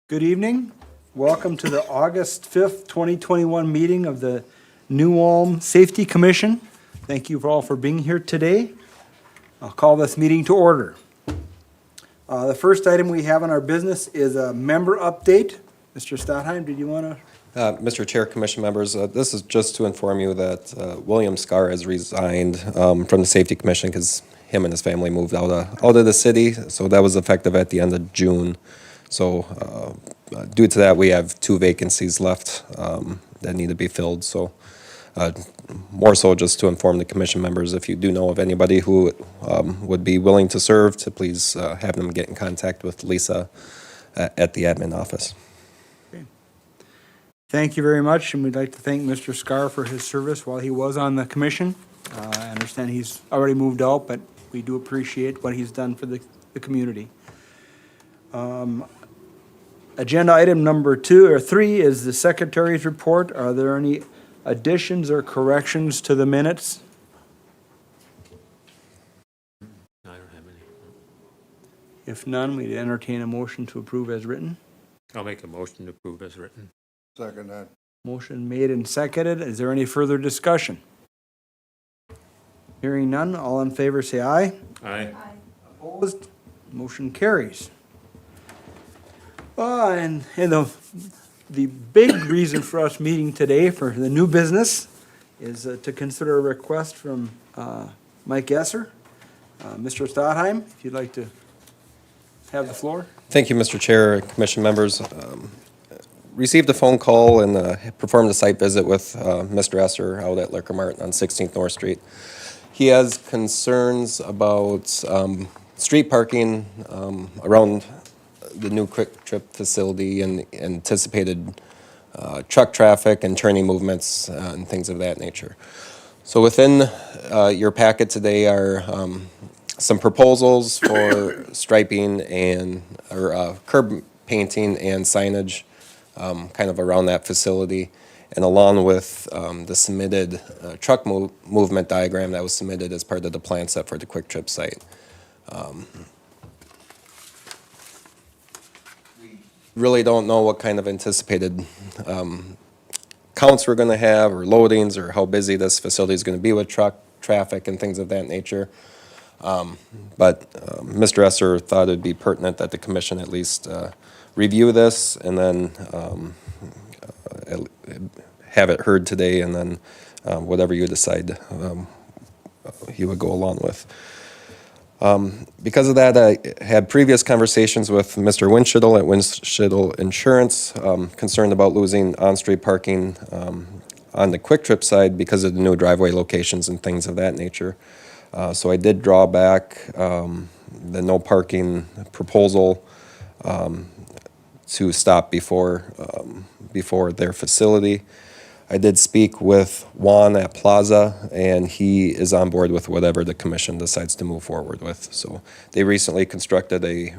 Good evening. Welcome to the August 5th, 2021 meeting of the New Ulm Safety Commission. Thank you all for being here today. I'll call this meeting to order. The first item we have on our business is a member update. Mr. Stadheim, did you want to? Mr. Chair, Commission members, this is just to inform you that William Scar has resigned from the Safety Commission because him and his family moved out of the city. So that was effective at the end of June. So due to that, we have 2 vacancies left that need to be filled. So more so just to inform the commission members, if you do know of anybody who would be willing to serve, to please have them get in contact with Lisa at the admin office. Thank you very much, and we'd like to thank Mr. Scar for his service while he was on the commission. I understand he's already moved out, but we do appreciate what he's done for the community. Agenda item number 3 is the secretary's report. Are there any additions or corrections to the minutes? I don't have any. If none, we'd entertain a motion to approve as written. I'll make a motion to approve as written. Second that. Motion made and seconded. Is there any further discussion? Hearing none, all in favor say aye. Aye. Opposed? Motion carries. And the big reason for us meeting today for the new business is to consider a request from Mike Esser. Mr. Stadheim, if you'd like to have the floor. Thank you, Mr. Chair, Commission members. Received a phone call and performed a site visit with Mr. Esser out at Liquor Mart on 16th North Street. He has concerns about street parking around the new Quick Trip facility and anticipated truck traffic and turning movements and things of that nature. So within your packet today are some proposals for striping and or curb painting and signage kind of around that facility, and along with the submitted truck movement diagram that was submitted as part of the plan set for the Quick Trip site. We really don't know what kind of anticipated counts we're going to have or loadings or how busy this facility is going to be with truck traffic and things of that nature. But Mr. Esser thought it'd be pertinent that the commission at least review this and then have it heard today, and then whatever you decide he would go along with. Because of that, I had previous conversations with Mr. Windshield at Windshield Insurance, concerned about losing on-street parking on the Quick Trip side because of the new driveway locations and things of that nature. So I did draw back the no parking proposal to stop before their facility. I did speak with Juan at Plaza, and he is on board with whatever the commission decides to move forward with. So they recently constructed a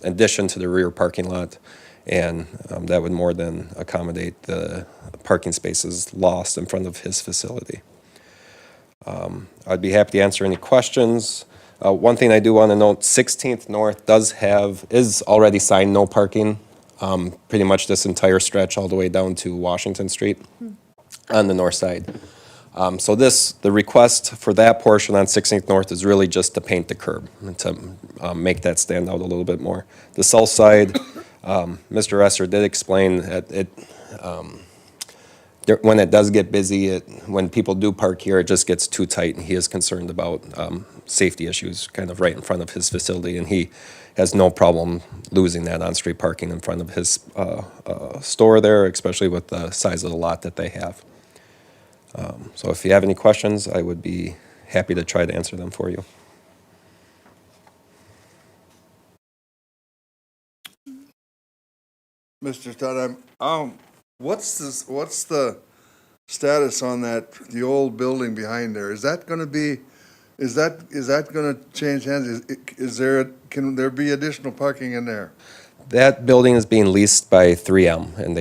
addition to the rear parking lot, and that would more than accommodate the parking spaces lost in front of his facility. I'd be happy to answer any questions. One thing I do want to note, 16th North is already signed no parking, pretty much this entire stretch all the way down to Washington Street on the north side. So the request for that portion on 16th North is really just to paint the curb and to make that stand out a little bit more. The south side, Mr. Esser did explain that when it does get busy, when people do park here, it just gets too tight, and he is concerned about safety issues kind of right in front of his facility, and he has no problem losing that on-street parking in front of his store there, especially with the size of the lot that they have. So if you have any questions, I would be happy to try to answer them for you. Mr. Stadheim, what's the status on the old building behind there? Is that going to be, is that going to change hands? Can there be additional parking in there? That building is being leased by 3M, and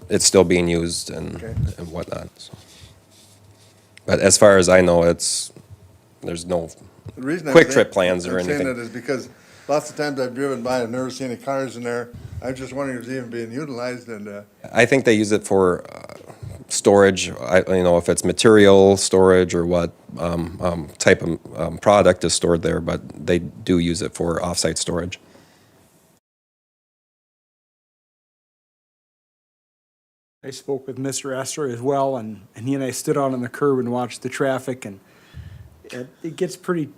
it's still being used and whatnot. So. But as far as I know, there's no Quick Trip plans or anything. I'm saying that is because lots of times I've driven by, I've never seen any cars in there. I'm just wondering if it's even being utilized and, I think they use it for storage, if it's material storage or what type of product is stored there, but they do use it for off-site storage. I spoke with Mr. Esser as well, and he and I stood out on the curb and watched the traffic, and it gets pretty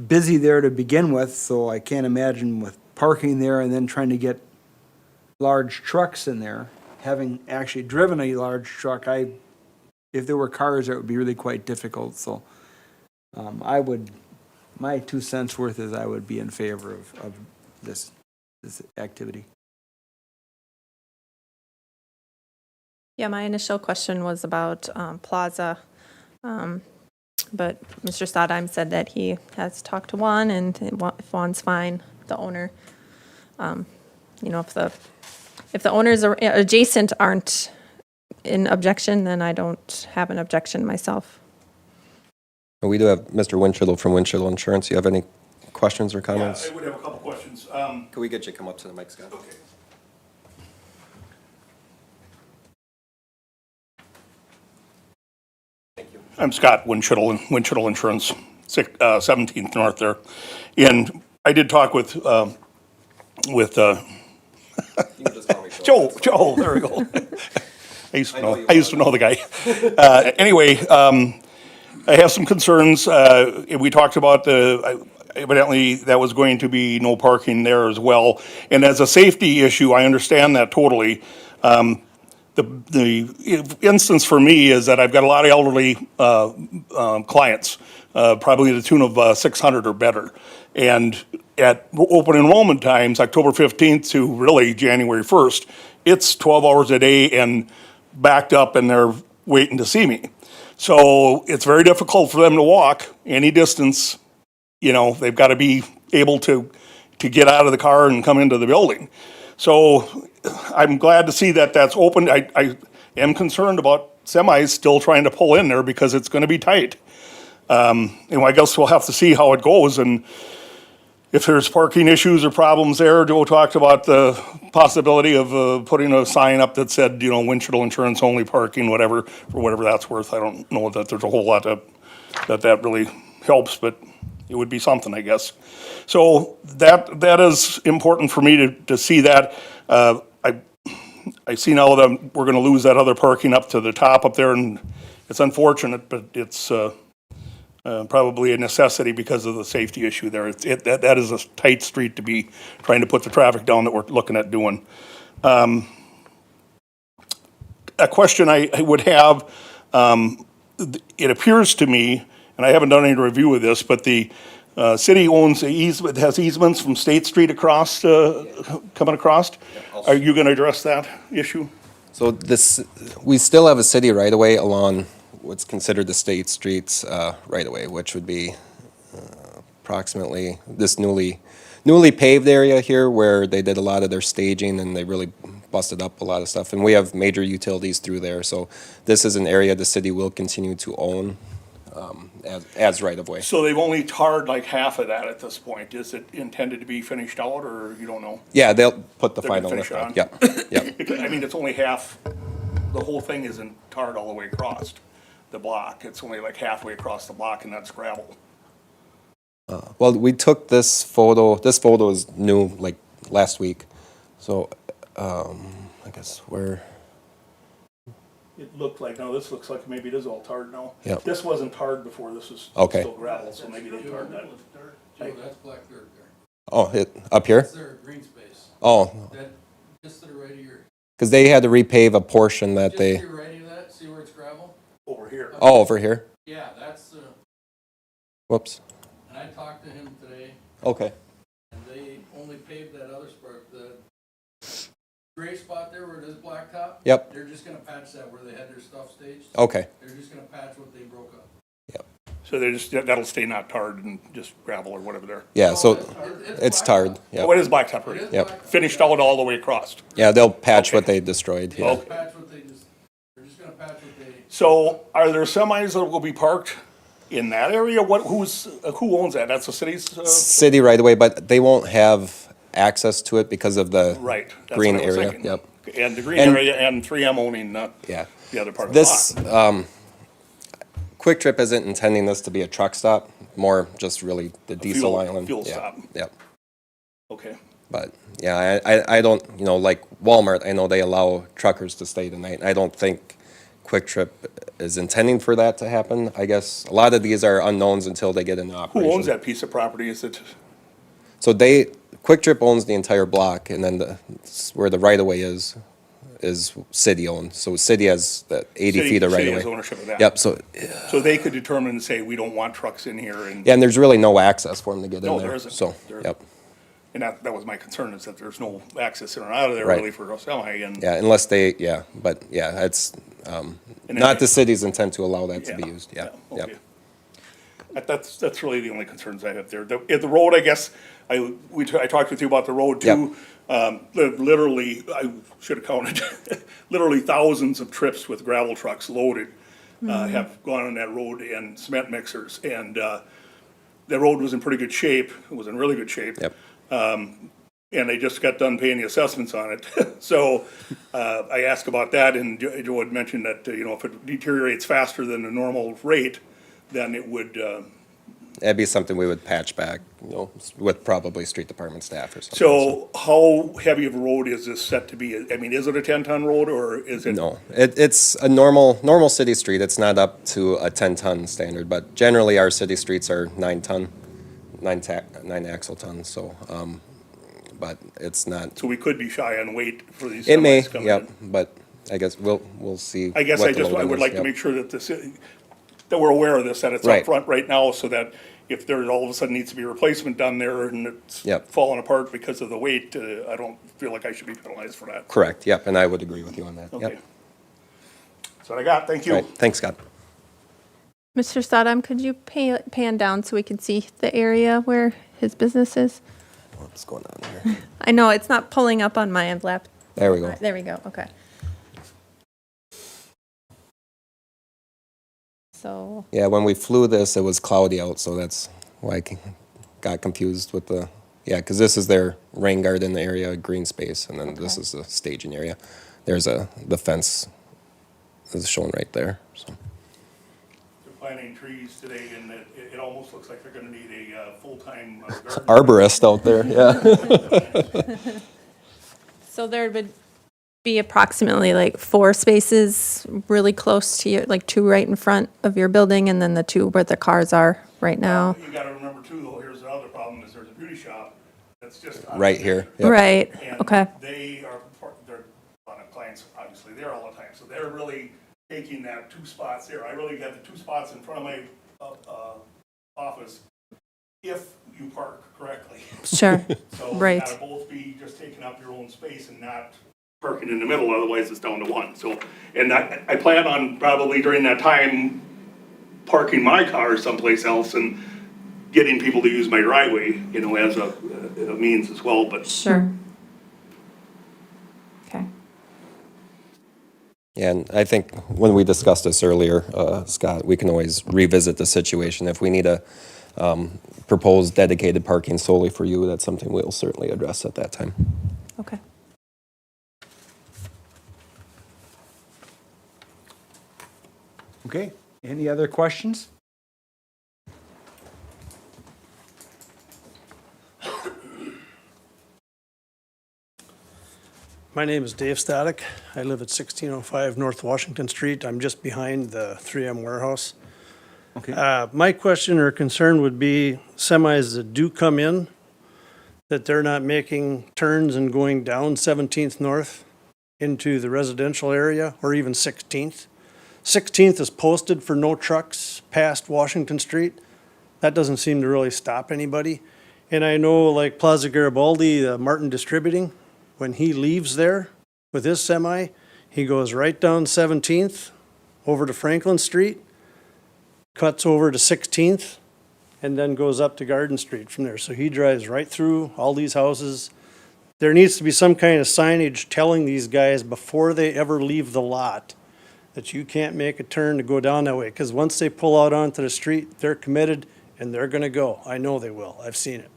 busy there to begin with, so I can't imagine with parking there and then trying to get large trucks in there. Having actually driven a large truck, if there were cars, it would be really quite difficult, so my 2 cents worth is I would be in favor of this activity. Yeah, my initial question was about Plaza, but Mr. Stadheim said that he has talked to Juan, and if Juan's fine, the owner, if the owners are adjacent aren't in objection, then I don't have an objection myself. We do have Mr. Windshield from Windshield Insurance. You have any questions or comments? I would have a couple questions. Can we get you to come up to the mic, Scott? Okay. I'm Scott Windshield Insurance, 17th North there. And I did talk with You can just call me Phil. Joe, there we go. I used know you to know the guy. Anyway, I have some concerns. We talked about evidently that was going to be no parking there as well. And as a safety issue, I understand that totally. The instance for me is that I've got a lot of elderly clients, probably to the tune of 600 or better. And at open enrollment times, October 15th to really January 1st, it's 12 hours a day and backed up, and they're waiting to see me. So it's very difficult for them to walk any distance. They've got to be able to get out of the car and come into the building. So I'm glad to see that that's open. I am concerned about semis still trying to pull in there because it's going to be tight. I guess we'll have to see how it goes, and if there's parking issues or problems there. Joe talked about the possibility of putting a sign up that said, Windshield Insurance only parking, whatever, for whatever that's worth. I don't know that there's a whole lot that really helps, but it would be something, I guess. So that is important for me to see that. I see now that we're going to lose that other parking up to the top up there, and it's unfortunate, but it's probably a necessity because of the safety issue there. That is a tight street to be trying to put the traffic down that we're looking at doing. A question I would have, it appears to me, and I haven't done any review of this, but the city owns has easements from State Street across, coming across. Are you going to address that issue? So we still have a city right-of-way along what's considered the State Streets right-of-way, which would be approximately this newly paved area here where they did a lot of their staging and they really busted up a lot of stuff. And we have major utilities through there. So this is an area the city will continue to own as right-of-way. So they've only tarred like half of that at this point. Is it intended to be finished out, or you don't know? Yeah, they'll put the They're gonna final finish lift it on. on? Yep. Because, it's only half, the whole thing isn't tarred all the way across the block. It's only like halfway across the block, and that's gravel. Well, we took this photo. This photo is new, like last week. So I guess where. It looked like, no, this looks like maybe it is all tarred now. Yep. This wasn't tarred before, this was Okay. still gravel, so maybe they tarred that. Joe, that's black dirt there. Oh, up here? That's their green space. Oh, That, just to the right of your, because they had to repave a portion that just to they. your right of that, see where it's gravel? Over here. Oh, over here. Yeah, that's, Whoops. and I talked to him today, Okay. and they only paved that other spot, the gray spot there where it is blacktop. Yep. They're just gonna patch that where they had their stuff staged. Okay. They're just gonna patch what they broke up. So that'll stay not tarred and just gravel or whatever there. Yeah. So it's blacktop. tarred. Oh, it Yep. is blacktop already. It is Yep. blacktop. Finished out all the way across. Yeah, they'll patch Okay. what they destroyed. Yeah. Okay. They're just gonna patch what they. So are there semis that will be parked in that area? Who owns that? That's the city's, City right away, but they won't have access to it because of the right. That's green what I was area. thinking. Yep. And the green And- area and 3M owning Yeah. the other part of the lot. This, Quick Trip isn't intending this to be a truck stop, more just really the diesel fuel- island. fuel Yeah, stop. Yep. Okay. But, yeah, I don't, like Walmart, I know they allow truckers to stay the night. I don't think Quick Trip is intending for that to happen. I guess a lot of these are unknowns until they get into Who operation. owns that piece of property? Is it, So Quick Trip owns the entire block, and then where the right-of-way is city-owned. So city has the 80 City- feet of city right-of-way. has ownership of that. Yep, so, so they could determine and say, we don't want trucks in here and. yeah, and there's really no access for them to get in No, there. there isn't. So, There isn't. yep. And that was my concern, is that there's no access in or out of there Right. really for a semi, and. Yeah, unless but yeah, it's And not the then- city's intent to allow that to be Yeah, used, yeah, okay. yep. That's really the only concerns I have there. The road, I guess, I talked with you about the road too. Literally, I should have counted, literally thousands of trips with gravel trucks loaded have gone on that road and cement mixers. And the road was in pretty good shape, it was in really good shape. Yep. And they just got done paying the assessments on it. So I asked about that, and Joe had mentioned that, if it deteriorates faster than the normal rate, then it would, That'd be something we would patch back, with probably street department staff or something. so how heavy of a road is this set to be? I mean, is it a 10-ton road, or is it? No, it's a normal city street. It's not up to a 10-ton standard, but generally our city streets are 9-ton, 9 axle tons, so, but it's not, So we could be shy on weight for these it may, semis coming yep, in. but I guess we'll see. I guess what I the just, I loading would is, like to yep. make sure that that we're aware of this, that it's up Right. front right now, so that if there all of a sudden needs to be replacement done there and it's Yep. falling apart because of the weight, I don't feel like I should be penalized for that. Correct, yep, and I would agree with you on that, Okay. yep. That's what I got, thank you. Right, thanks, Scott. Mr. Stodheim, could you pan down so we can see the area where his business is? What's going on here? I know it's not pulling up on my lap. There we go. There we go, okay. So, Yeah, when we flew this, it was cloudy out, so that's why I got confused with because this is their rain garden area, green space, and then this Okay. is the staging area. There's the fence is shown right there, so. They're planting trees today, and it almost looks like they're gonna need a full-time garden. Arborist out there, yeah. so there would be approximately like 4 spaces really close to you, like 2 right in front of your building and then the 2 where the cars are right now. You gotta remember too, though, here's the other problem, is there's a beauty shop that's just. Right here. Yep. Right, And okay. they're on clients, obviously, there all the time, so they're really taking that 2 spots there. I really got the 2 spots in front of my, office, if you park correctly. Sure, So Right. you gotta both be just taking up your own space and not parking in the middle, otherwise it's down to 1. So, and I plan on probably during that time parking my car someplace else and getting people to use my driveway, as a means as well, but. sure. Okay. Yeah, and I think when we discussed this earlier, Scott, we can always revisit the situation. If we need a proposed dedicated parking solely for you, that's something we'll certainly address at that time. Okay. Okay, any other questions? My name is Dave Static. I live at 1605 North Washington Street. I'm just behind the 3M warehouse. Okay. My question or concern would be semis that do come in, that they're not making turns and going down 17th North into the residential area, or even 16th. 16th is posted for no trucks past Washington Street. That doesn't seem to really stop anybody. And I know like Plaza Garibaldi, Martin Distributing, when he leaves there with his semi, he goes right down 17th over to Franklin Street, cuts over to 16th, and then goes up to Garden Street from there. So he drives right through all these houses. There needs to be some kind of signage telling these guys before they ever leave the lot that you can't make a turn to go down that way, because once they pull out onto the street, they're committed and they're gonna go. I know they will. I've seen it.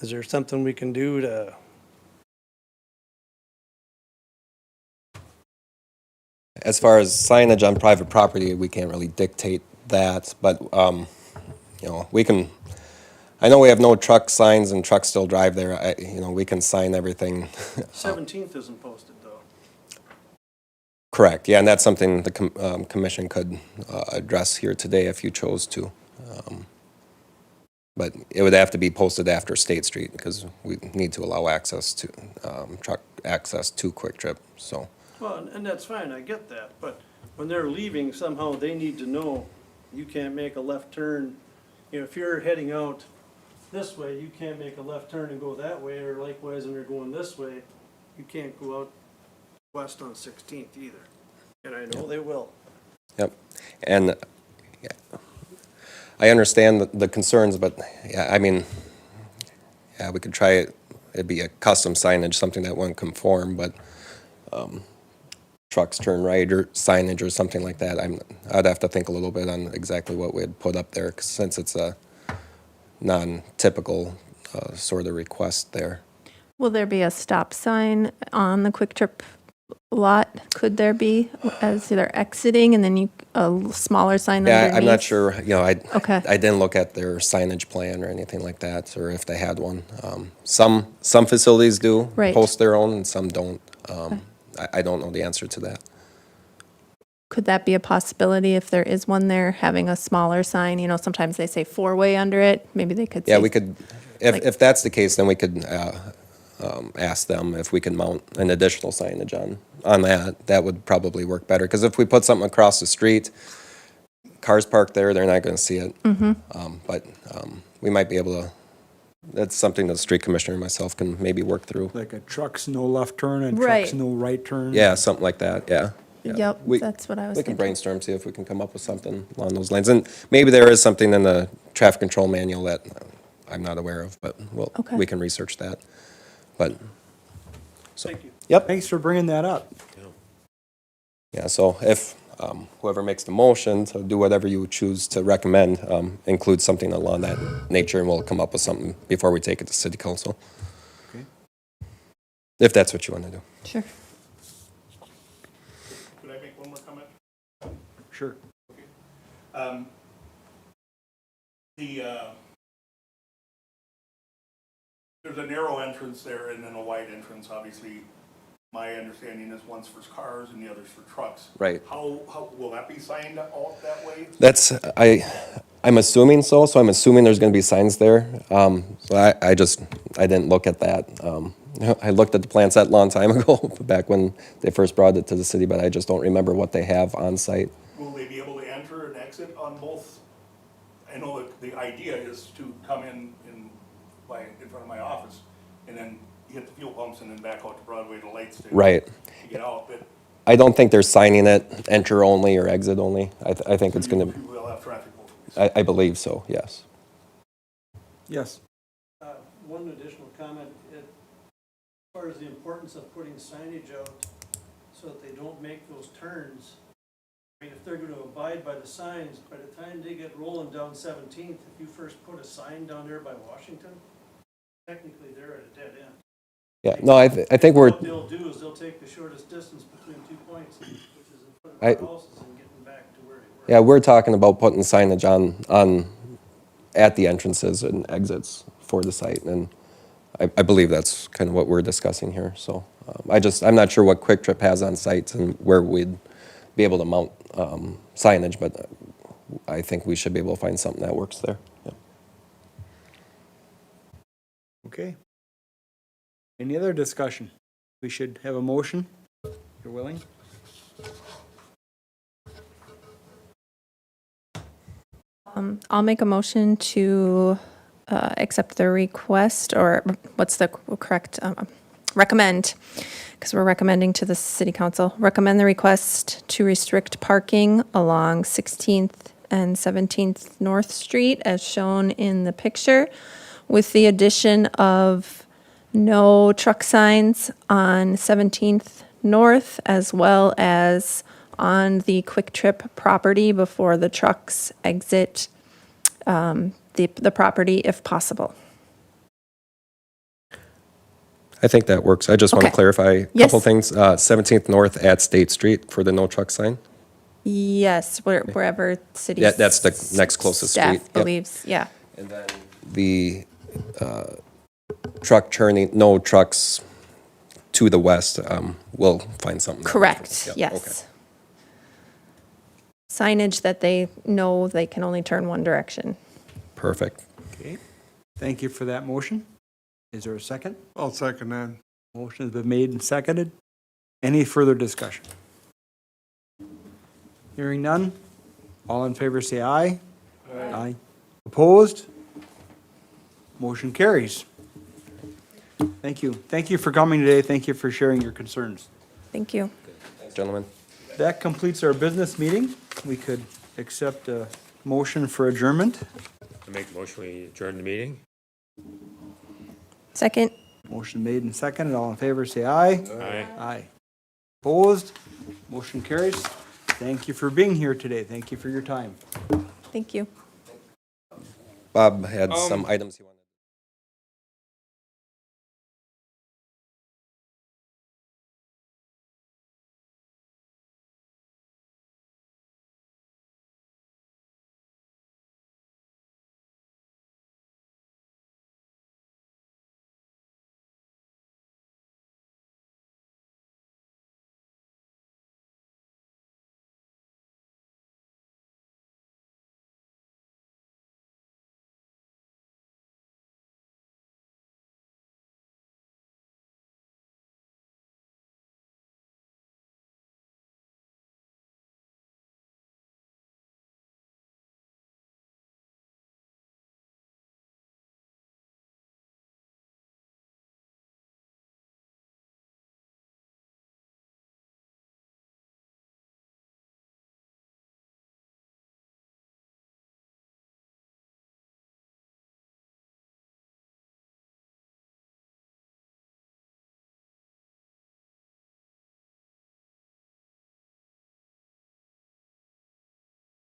Is there something we can do to? As far as signage on private property, we can't really dictate that, but, we can, I know we have no truck signs and trucks still drive there. We can sign everything. 17th isn't posted though. Correct, yeah, and that's something the commission could address here today if you chose to. But it would have to be posted after State Street because we need to allow access to, truck access to Quick Trip, so. Well, and that's fine, I get that, but when they're leaving, somehow they need to know you can't make a left turn. If you're heading out this way, you can't make a left turn and go that way, or likewise, when they're going this way, you can't go out west on 16th either. And I know they will. Yep, and, yeah, I understand the concerns, but, yeah, I mean, yeah, we could try it, it'd be a custom signage, something that wouldn't conform, but, trucks turn right or signage or something like that, I'd have to think a little bit on exactly what we'd put up there, 'cause since it's a non-typical, sort of request there. Will there be a stop sign on the Quick Trip lot? Could there be, as they're exiting, and then a smaller sign underneath? Yeah, I'm not sure, Okay. I didn't look at their signage plan or anything like that, or if they had one. Some facilities do Right. post their own and some don't. I don't know the answer to that. Could that be a possibility if there is one there, having a smaller sign? Sometimes they say four-way under it. Maybe they could say. Yeah, we could, like- if that's the case, then we could ask them if we can mount an additional signage on that. That would probably work better, because if we put something across the street, cars parked there, they're not going to see it. But we might be able to, that's something that the street commissioner and myself can maybe work through. Like a trucks no left turn and Right. trucks no right turn. Yeah, something like that, yeah. Yeah. Yep, We- that's what I was We can thinking. brainstorm, see if we can come up with something along those lines. And maybe there is something in the traffic control manual that I'm not aware of, but Okay. we can research that. But, Thank you. yep. Thanks for bringing that up. Yeah, so if whoever makes the motion to do whatever you choose to recommend, include something along that nature, and we'll come up with something before we take it to city council. Okay. If that's what you want to do. Sure. Could I make one more comment? Sure. There's a narrow entrance there and then a wide entrance, obviously. My understanding is one's for cars and the other's for trucks. Right. How, will that be signed out that way? That's, I'm assuming so I'm assuming there's gonna be signs there. So I didn't look at that. I looked at the plan set a long time ago, back when they first brought it to the city, but I just don't remember what they have on site. Will they be able to enter and exit on both? I know that the idea is to come in front of my office and then hit the fuel pumps and then back out to Broadway to lights to Right. to get out, but I don't think they're signing it enter only or exit only. I think it's gonna, we'll have traffic both ways. I believe so, yes. Yes. One additional comment, as far as the importance of putting signage out so that they don't make those turns. I mean, if they're gonna abide by the signs, by the time they get rolling down 17th, if you first put a sign down there by Washington, technically they're at a dead end. Yeah, no, I think we're, What they'll do is they'll take the shortest distance between 2 points, which is in front of I- their houses, and getting back to where they were. yeah, we're talking about putting signage on, at the entrances and exits for the site, and I believe that's kind of what we're discussing here, so. I'm not sure what Quick Trip has on site and where we'd be able to mount signage, but I think we should be able to find something that works there. Yeah. Okay. Any other discussion? We should have a motion. You're willing? I'll make a motion to accept the request, or what's the correct, recommend, because we're recommending to the city council, recommend the request to restrict parking along 16th and 17th North Street as shown in the picture, with the addition of no truck signs on 17th North, as well as on the Quick Trip property before the trucks exit the property if possible. I think that works. I just want to Okay. clarify a Yes. couple things. 17th North at State Street for the no truck sign. Yes, wherever city. Yeah, that's the next closest staff street. Yep. believes, yeah. And then the truck turning, no trucks to the west, we'll find something. Correct, Yep, yes. Signage that they know they can only turn one direction. Perfect. Okay, thank you for that motion. Is there a second? I'll second that. Motion has been made and seconded. Any further discussion? Hearing none. All in favor say aye. Aye. Opposed? Motion carries. Thank you. Thank you for coming today. Thank you for sharing your concerns. Thank you. Thanks, gentlemen. That completes our business meeting. We could accept a motion for adjournment. I make a motion, we adjourn the meeting? Second, Motion made and seconded. All in favor say aye. Aye. Aye. Opposed? Motion carries. Thank you for being here today. Thank you for your time. thank you. Bob had some items he wanted.